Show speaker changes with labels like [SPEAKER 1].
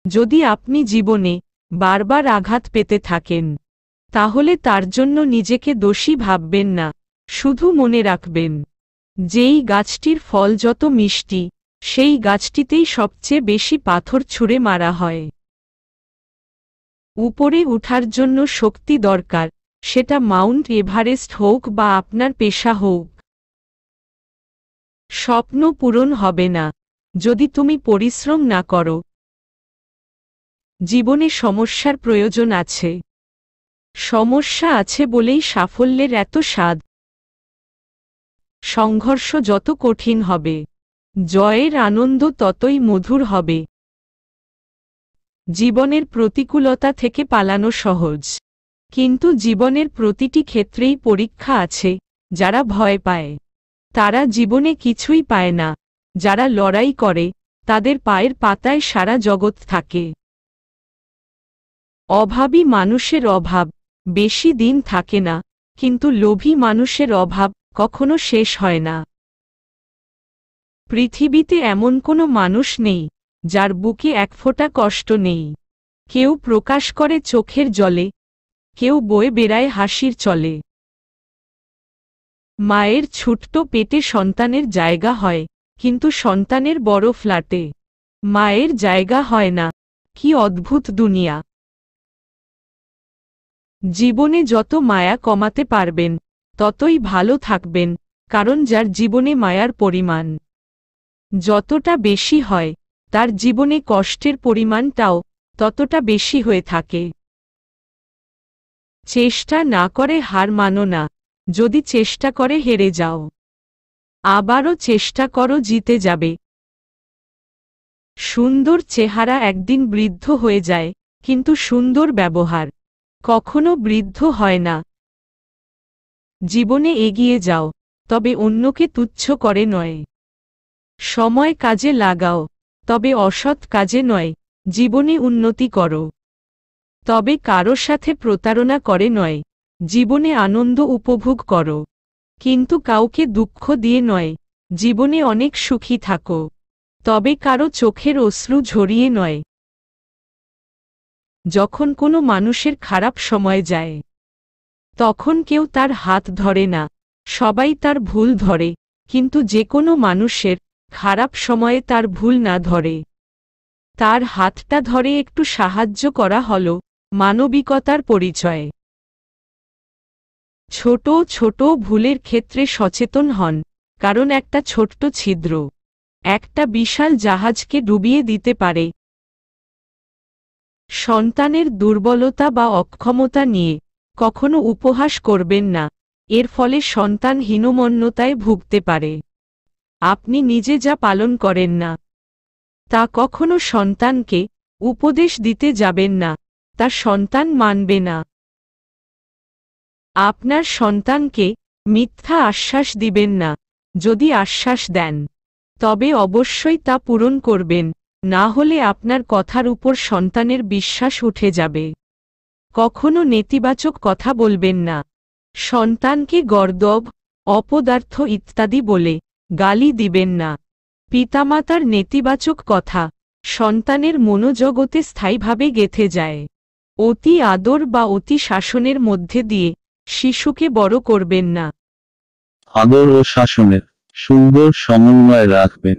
[SPEAKER 1] যদি আপনি জীবনে বারবার আঘাত পেতে থাকেন, তাহলে তার জন্য নিজেকে দোষী ভাববেন না। শুধু মনে রাখবেন, যেই গাছটির ফল যত মিষ্টি, সেই গাছটিতেই সবচেয়ে বেশি পাথর ছুঁড়ে মারা হয়। উপরে ওঠার জন্য শক্তি দরকার, সেটা মাউন্ট এভারেস্ট হোক বা আপনার পেশা হোক। স্বপ্ন পূরণ হবে না যদি তুমি পরিশ্রম না করো। জীবনে সমস্যার প্রয়োজন আছে। সমস্যা আছে বলেই সাফল্যের এত স্বাদ। সংঘর্ষ যত কঠিন হবে, জয়ের আনন্দ ততই মধুর হবে। জীবনের প্রতিকূলতা থেকে পালানো সহজ, কিন্তু জীবনের প্রতিটি ক্ষেত্রেই পরীক্ষা আছে। যারা ভয় পায়, তারা জীবনে কিছুই পায় না। যারা লড়াই করে, তাদের পায়ের পাতায় সারা জগৎ থাকে। অভাবী মানুষের অভাব বেশি দিন থাকে না, কিন্তু লোভী মানুষের অভাব কখনো শেষ হয় না। পৃথিবীতে এমন কোনো মানুষ নেই যার বুকে এক ফোঁটা কষ্ট নেই। কেউ প্রকাশ করে চোখের জলে, কেউ বয়ে বেড়ায় হাসির চলে। মায়ের ছোট্ট পেটে সন্তানের জায়গা হয়, কিন্তু সন্তানের বড় ফ্ল্যাটে মায়ের জায়গা হয় না। কি অদ্ভুত দুনিয়া! জীবনে যত মায়া কমাতে পারবেন, ততই ভালো থাকবেন, কারণ যার জীবনে মায়ার পরিমাণ যতটা বেশি হয়, তার জীবনে কষ্টের পরিমাণটাও ততটা বেশি হয়ে থাকে। চেষ্টা না করে হার মানো না। যদি চেষ্টা করে হেরে যাও, আবারও চেষ্টা করো, জিতে যাবে। সুন্দর চেহারা একদিন বৃদ্ধ হয়ে যায়, কিন্তু সুন্দর ব্যবহার কখনো বৃদ্ধ হয় না। জীবনে এগিয়ে যাও, তবে অন্যকে তুচ্ছ করে নয়। সময় কাজে লাগাও, তবে অসৎ কাজে নয়। জীবনে উন্নতি করো, তবে কারো সাথে প্রতারণা করে নয়। জীবনে আনন্দ উপভোগ করো, কিন্তু কাউকে দুঃখ দিয়ে নয়। জীবনে অনেক সুখী থাকো, তবে কারো চোখের অশ্রু ঝরিয়ে নয়। যখন কোনো মানুষের খারাপ সময় যায়, তখন কেউ তার হাত ধরে না, সবাই তার ভুল ধরে। কিন্তু যে কোনো মানুষের খারাপ সময়ে তার ভুল না ধরে, তার হাতটা ধরে একটু সাহায্য করা হলো মানবিকতার পরিচয়। ছোট ছোট ভুলের ক্ষেত্রে সচেতন হন, কারণ একটা ছোট্ট ছিদ্র একটা বিশাল জাহাজকে ডুবিয়ে দিতে পারে। সন্তানের দুর্বলতা বা অক্ষমতা নিয়ে কখনো উপহাস করবেন না, এর ফলে সন্তান হীনমন্যতায় ভুগতে পারে। আপনি নিজে যা পালন করেন না, তা কখনো সন্তানকে উপদেশ দিতে যাবেন না, তা সন্তান মানবে না। আপনার সন্তানকে মিথ্যা আশ্বাস দিবেন না। যদি আশ্বাস দেন, তবে অবশ্যই তা পূরণ করবেন, না হলে আপনার কথার উপর সন্তানের বিশ্বাস উঠে যাবে। কখনো নেতিবাচক কথা বলবেন না। সন্তানকে গর্দভ, অপদার্থ ইত্যাদি বলে গালি দিবেন না। পিতামাতার নেতিবাচক কথা সন্তানের মনোজগতে স্থায়ীভাবে গেঁথে যায়। অতি আদর বা অতি শাসনের মধ্যে দিয়ে শিশুকে বড় করবেন না।
[SPEAKER 2] আদর ও শাসনের সুন্দর সমন্বয় রাখবেন।